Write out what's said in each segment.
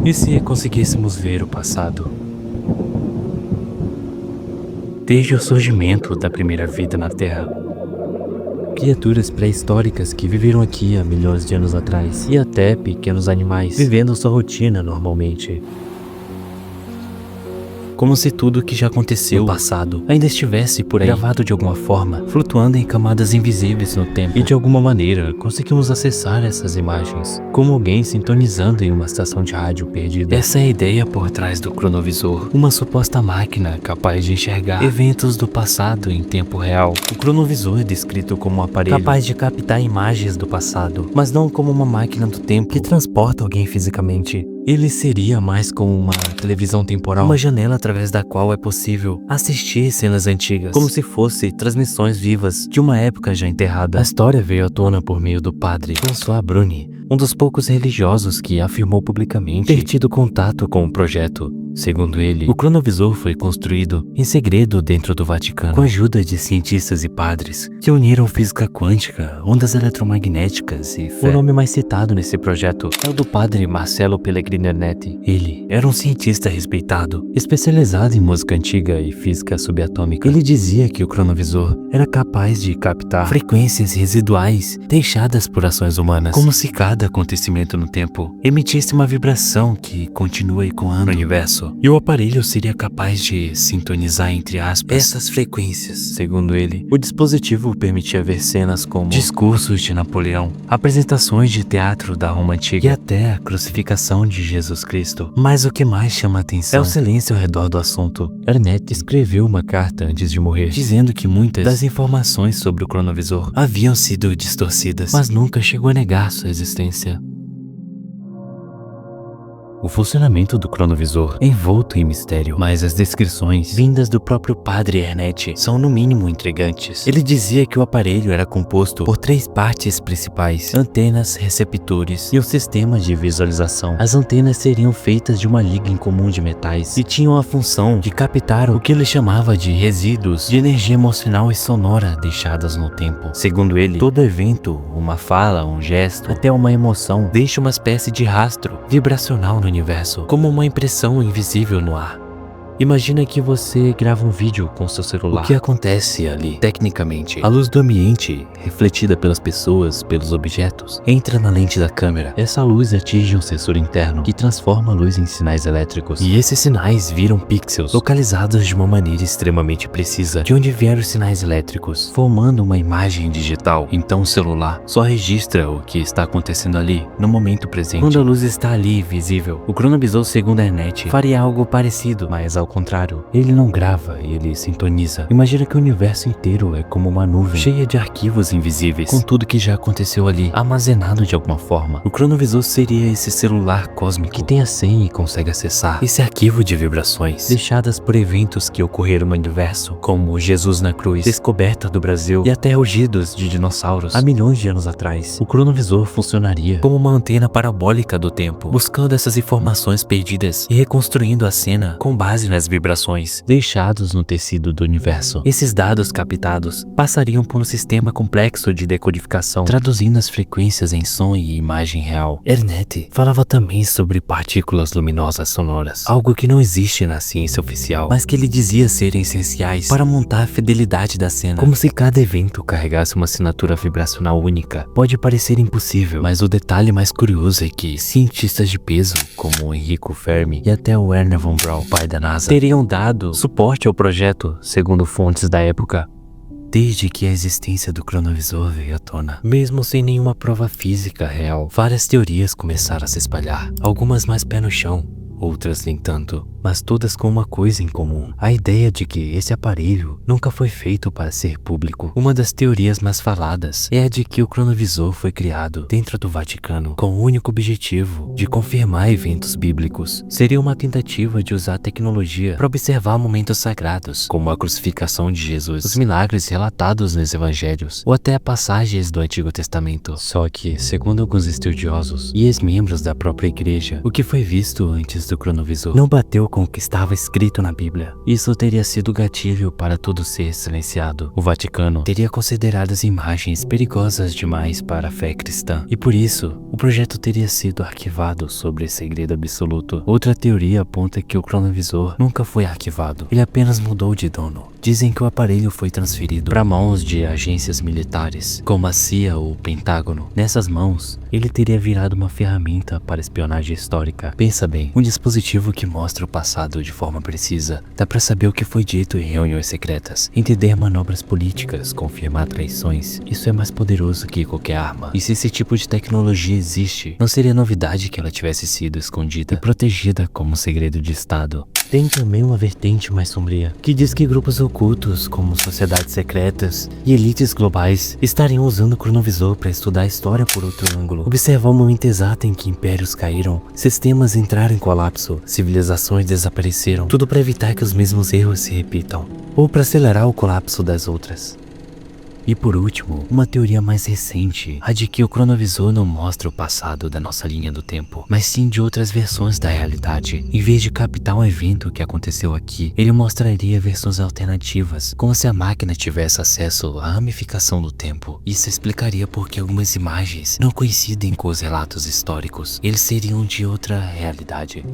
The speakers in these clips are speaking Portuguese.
E se conseguíssemos ver o passado? Desde o surgimento da primeira vida na Terra. Criaturas pré-históricas que viveram aqui há milhões de anos atrás, e até pequenos animais, vivendo sua rotina normalmente. Como se tudo que já aconteceu no passado ainda estivesse por aí, gravado de alguma forma, flutuando em camadas invisíveis no tempo. E de alguma maneira, conseguimos acessar essas imagens, como alguém sintonizando em uma estação de rádio perdida. Essa é a ideia por trás do cronovisor, uma suposta máquina capaz de enxergar eventos do passado em tempo real. O cronovisor é descrito como um aparelho capaz de captar imagens do passado, mas não como uma máquina do tempo que transporta alguém fisicamente. Ele seria mais como uma televisão temporal, uma janela através da qual é possível assistir cenas antigas, como se fossem transmissões vivas de uma época já enterrada. A história veio à tona por meio do padre François Bruni, um dos poucos religiosos que afirmou publicamente ter tido contato com o projeto. Segundo ele, o cronovisor foi construído em segredo dentro do Vaticano, com a ajuda de cientistas e padres que uniram física quântica, ondas eletromagnéticas e fé. O nome mais citado nesse projeto é o do padre Marcello Pellegrini Ernetti. Ele era um cientista respeitado, especializado em música antiga e física subatômica. Ele dizia que o cronovisor era capaz de captar frequências residuais deixadas por ações humanas, como se cada acontecimento no tempo emitisse uma vibração que continua ecoando no universo. E o aparelho seria capaz de sintonizar, entre aspas, essas frequências. Segundo ele, o dispositivo permitia ver cenas como discursos de Napoleão, apresentações de teatro da Roma Antiga e até a crucificação de Jesus Cristo. Mas o que mais chama a atenção é o silêncio ao redor do assunto. Ernetti escreveu uma carta antes de morrer, dizendo que muitas das informações sobre o cronovisor haviam sido distorcidas, mas nunca chegou a negar sua existência. O funcionamento do cronovisor é envolto em mistério, mas as descrições vindas do próprio padre Ernetti são no mínimo intrigantes. Ele dizia que o aparelho era composto por 3 partes principais: antenas, receptores e o sistema de visualização. As antenas seriam feitas de uma liga em comum de metais e tinham a função de captar o que ele chamava de resíduos de energia emocional e sonora deixadas no tempo. Segundo ele, todo evento, uma fala, um gesto, até uma emoção, deixa uma espécie de rastro vibracional no universo, como uma impressão invisível no ar. Imagina que você grava um vídeo com seu celular. O que acontece ali? Tecnicamente, a luz do ambiente, refletida pelas pessoas, pelos objetos, entra na lente da câmera. Essa luz atinge um sensor interno que transforma a luz em sinais elétricos. E esses sinais viram pixels localizados de uma maneira extremamente precisa de onde vieram os sinais elétricos, formando uma imagem digital. Então o celular só registra o que está acontecendo ali, no momento presente. Quando a luz está ali, visível, o cronovisor, segundo a Ernetti, faria algo parecido, mas ao contrário, ele não grava, ele sintoniza. Imagina que o universo inteiro é como uma nuvem, cheia de arquivos invisíveis, com tudo que já aconteceu ali, armazenado de alguma forma. O cronovisor seria esse celular cósmico que tem a senha e consegue acessar esse arquivo de vibrações, deixadas por eventos que ocorreram no universo, como Jesus na cruz, descoberta do Brasil e até rugidos de dinossauros há milhões de anos atrás. O cronovisor funcionaria como uma antena parabólica do tempo, buscando essas informações perdidas e reconstruindo a cena com base nas vibrações deixados no tecido do universo. Esses dados captados passariam por um sistema complexo de decodificação, traduzindo as frequências em som e imagem real. Ernetti falava também sobre partículas luminosas sonoras, algo que não existe na ciência oficial, mas que ele dizia serem essenciais para montar a fidelidade da cena, como se cada evento carregasse uma assinatura vibracional única. Pode parecer impossível, mas o detalhe mais curioso é que cientistas de peso, como Enrico Fermi e até o Wernher von Braun, pai da NASA, teriam dado suporte ao projeto, segundo fontes da época, desde que a existência do cronovisor veio à tona. Mesmo sem nenhuma prova física real, várias teorias começaram a se espalhar, algumas mais pé no chão, outras nem tanto, mas todas com uma coisa em comum: a ideia de que esse aparelho nunca foi feito para ser público. Uma das teorias mais faladas é a de que o cronovisor foi criado dentro do Vaticano com o único objetivo de confirmar eventos bíblicos. Seria uma tentativa de usar a tecnologia para observar momentos sagrados, como a crucificação de Jesus, os milagres relatados nos evangelhos ou até passagens do Antigo Testamento. Só que, segundo alguns estudiosos e ex-membros da própria igreja, o que foi visto antes do do cronovisor não bateu com o que estava escrito na Bíblia. Isso teria sido gatilho para tudo ser silenciado. O Vaticano teria considerado as imagens perigosas demais para a fé cristã, e por isso, o projeto teria sido arquivado sobre segredo absoluto. Outra teoria aponta que o cronovisor nunca foi arquivado, ele apenas mudou de dono. Dizem que o aparelho foi transferido para mãos de agências militares, como a CIA ou o Pentágono. Nessas mãos, ele teria virado uma ferramenta para espionagem histórica. Pensa bem, um dispositivo que mostra o passado de forma precisa. Dá para saber o que foi dito em reuniões secretas, entender manobras políticas, confirmar traições. Isso é mais poderoso que qualquer arma. E se esse tipo de tecnologia existe, não seria novidade que ela tivesse sido escondida e protegida como um segredo de Estado. Tem também uma vertente mais sombria, que diz que grupos ocultos, como sociedades secretas e elites globais, estariam usando o cronovisor para estudar a história por outro ângulo. Observar o momento exato em que impérios caíram, sistemas entraram em colapso, civilizações desapareceram, tudo para evitar que os mesmos erros se repitam, ou para acelerar o colapso das outras. E por último, uma teoria mais recente, a de que o cronovisor não mostra o passado da nossa linha do tempo, mas sim de outras versões da realidade. Em vez de captar um evento que aconteceu aqui, ele mostraria versões alternativas, como se a máquina tivesse acesso à ramificação do tempo. Isso explicaria por que algumas imagens não coincidem com os relatos históricos. Eles seriam de outra realidade.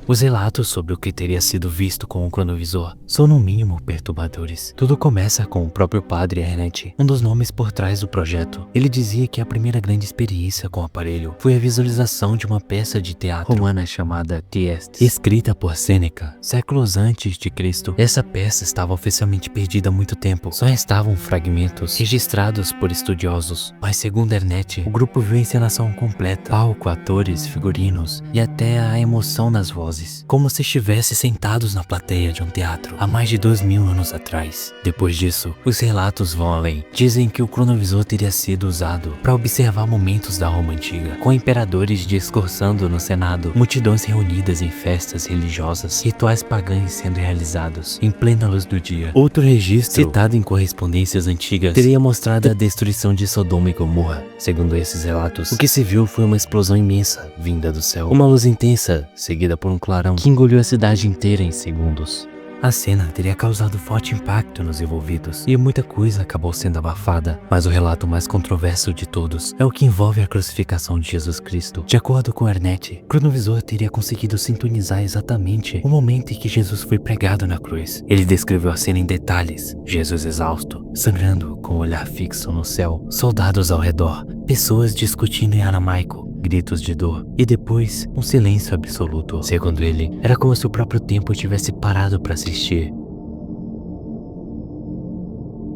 Os relatos sobre o que teria sido visto com o cronovisor são no mínimo perturbadores. Tudo começa com o próprio padre Ernest, um dos nomes por trás do projeto. Ele dizia que a primeira grande experiência com o aparelho foi a visualização de uma peça de teatro romana chamada Thyestes, escrita por Sêneca, séculos antes de Cristo. Essa peça estava oficialmente perdida há muito tempo, só restavam fragmentos registrados por estudiosos. Mas segundo Ernest, o grupo viu a encenação completa, palco, atores, figurinos e até a emoção nas vozes, como se estivesse sentados na plateia de um teatro há mais de 2000 anos atrás. Depois disso, os relatos vão além. Dizem que o cronovisor teria sido usado para observar momentos da Roma antiga, com imperadores discursando no Senado, multidões reunidas em festas religiosas, rituais pagãos sendo realizados em plena luz do dia. Outro registro, citado em correspondências antigas, teria mostrado a destruição de Sodoma e Gomorra. Segundo esses relatos, o que se viu foi uma explosão imensa vinda do céu, uma luz intensa, seguida por um clarão que engoliu a cidade inteira em segundos. A cena teria causado forte impacto nos envolvidos e muita coisa acabou sendo abafada, mas o relato mais controverso de todos é o que envolve a crucificação de Jesus Cristo. De acordo com Ernest, o cronovisor teria conseguido sintonizar exatamente o momento em que Jesus foi pregado na cruz. Ele descreveu a cena em detalhes: Jesus exausto, sangrando com o olhar fixo no céu, soldados ao redor, pessoas discutindo em aramaico, gritos de dor e depois um silêncio absoluto. Segundo ele, era como se o próprio tempo tivesse parado para assistir.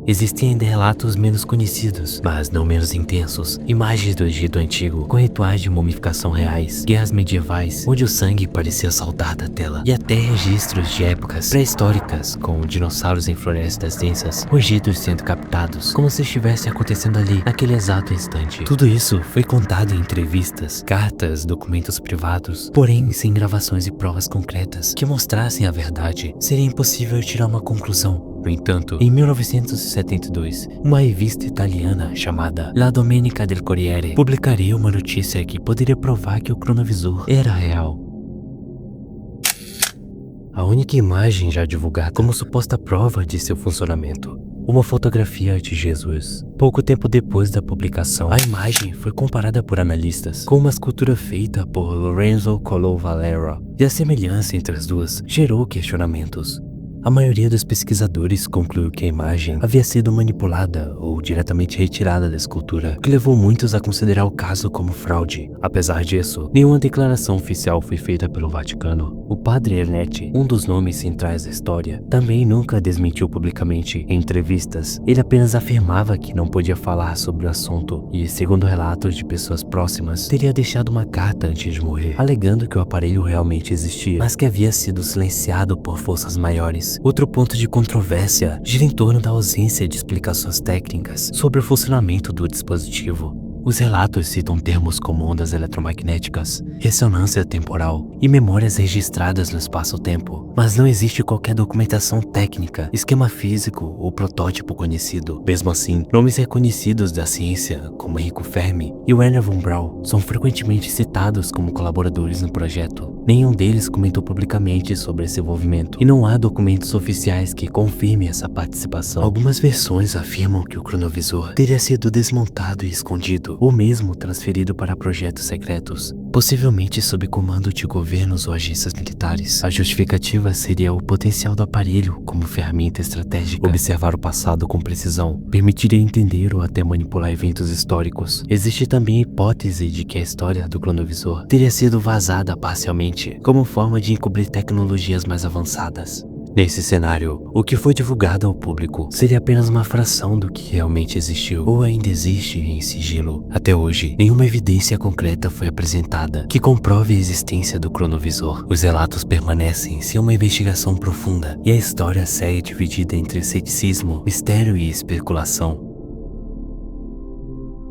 Existem ainda relatos menos conhecidos, mas não menos intensos. Imagens do Egito Antigo, com rituais de mumificação reais, guerras medievais, onde o sangue parecia saltar da tela, e até registros de épocas pré-históricas, com dinossauros em florestas densas, rugidos sendo captados, como se estivesse acontecendo ali, naquele exato instante. Tudo isso foi contado em entrevistas, cartas, documentos privados, porém sem gravações e provas concretas que mostrassem a verdade. Seria impossível tirar uma conclusão. No entanto, em 1972, uma revista italiana chamada La Domenica del Corriere publicaria uma notícia que poderia provar que o cronovisor era real. A única imagem já divulgada como suposta prova de seu funcionamento, uma fotografia de Jesus. Pouco tempo depois da publicação, a imagem foi comparada por analistas com uma escultura feita por Lorenzo Collo Valera, e a semelhança entre as duas gerou questionamentos. A maioria dos pesquisadores concluiu que a imagem havia sido manipulada ou diretamente retirada da escultura, o que levou muitos a considerar o caso como fraude. Apesar disso, nenhuma declaração oficial foi feita pelo Vaticano. O padre Ernest, um dos nomes centrais da história, também nunca desmentiu publicamente em entrevistas. Ele apenas afirmava que não podia falar sobre o assunto e, segundo relatos de pessoas próximas, teria deixado uma carta antes de morrer, alegando que o aparelho realmente existia, mas que havia sido silenciado por forças maiores. Outro ponto de controvérsia gira em torno da ausência de explicações técnicas sobre o funcionamento do dispositivo. Os relatos citam termos como ondas eletromagnéticas, ressonância temporal e memórias registradas no espaço-tempo, mas não existe qualquer documentação técnica, esquema físico ou protótipo conhecido. Mesmo assim, nomes reconhecidos da ciência, como Enrico Fermi e Wernher von Braun, são frequentemente citados como colaboradores no projeto. Nenhum deles comentou publicamente sobre esse envolvimento, e não há documentos oficiais que confirmem essa participação. Algumas versões afirmam que o cronovisor teria sido desmontado e escondido, ou mesmo transferido para projetos secretos, possivelmente sob comando de governos ou agências militares. A justificativa seria o potencial do aparelho como ferramenta estratégica. Observar o passado com precisão permitiria entender ou até manipular eventos históricos. Existe também a hipótese de que a história do cronovisor teria sido vazada parcialmente, como forma de encobrir tecnologias mais avançadas. Nesse cenário, o que foi divulgado ao público seria apenas uma fração do que realmente existiu ou ainda existe em sigilo. Até hoje, nenhuma evidência concreta foi apresentada que comprove a existência do cronovisor. Os relatos permanecem sem uma investigação profunda e a história segue dividida entre ceticismo, mistério e especulação.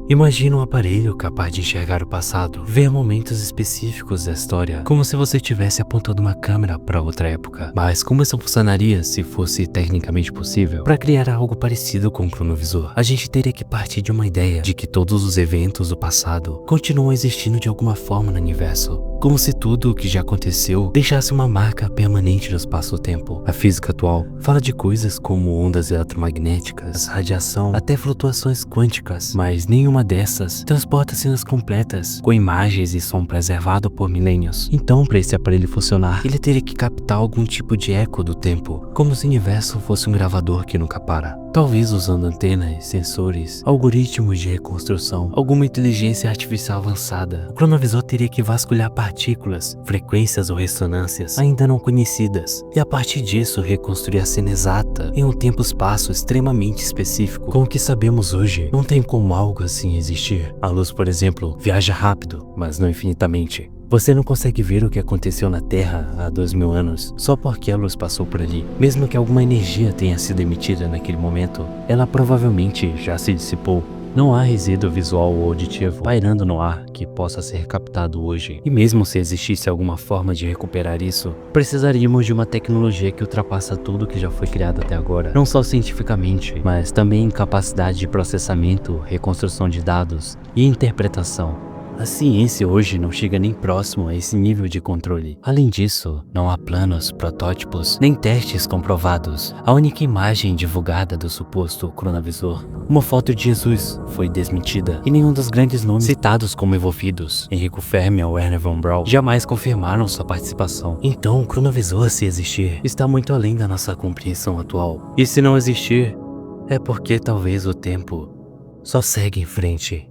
Imagina um aparelho capaz de enxergar o passado, ver momentos específicos da história, como se você estivesse apontando uma câmera para outra época. Mas como isso funcionaria se fosse tecnicamente possível? Para criar algo parecido com o cronovisor, a gente teria que partir de uma ideia de que todos os eventos do passado continuam existindo de alguma forma no universo, como se tudo o que já aconteceu deixasse uma marca permanente no espaço-tempo. A física atual fala de coisas como ondas eletromagnéticas, radiação, até flutuações quânticas, mas nenhuma dessas transporta cenas completas, com imagens e som preservado por milênios. Então, para esse aparelho funcionar, ele teria que captar algum tipo de eco do tempo, como se o universo fosse um gravador que nunca para. Talvez usando antenas, sensores, algoritmos de reconstrução, alguma inteligência artificial avançada. O cronovisor teria que vasculhar partículas, frequências ou ressonâncias ainda não conhecidas, e a partir disso reconstruir a cena exata em um tempo-espaço extremamente específico. Com o que sabemos hoje, não tem como algo assim existir. A luz, por exemplo, viaja rápido, mas não infinitamente. Você não consegue ver o que aconteceu na Terra há 2000 anos só porque a luz passou por ali. Mesmo que alguma energia tenha sido emitida naquele momento, ela provavelmente já se dissipou. Não há resíduo visual ou auditivo pairando no ar que possa ser captado hoje. E mesmo se existisse alguma forma de recuperar isso, precisaríamos de uma tecnologia que ultrapassa tudo que já foi criado até agora. Não só cientificamente, mas também em capacidade de processamento, reconstrução de dados e interpretação. A ciência hoje não chega nem próximo a esse nível de controle. Além disso, não há planos, protótipos, nem testes comprovados. A única imagem divulgada do suposto cronovisor, uma foto de Jesus, foi desmentida. E nenhum dos grandes nomes citados como envolvidos, Enrico Fermi ou Wernher von Braun, jamais confirmaram sua participação. Então, o cronovisor, se existir, está muito além da nossa compreensão atual. E se não existir, é porque talvez o tempo só segue em frente.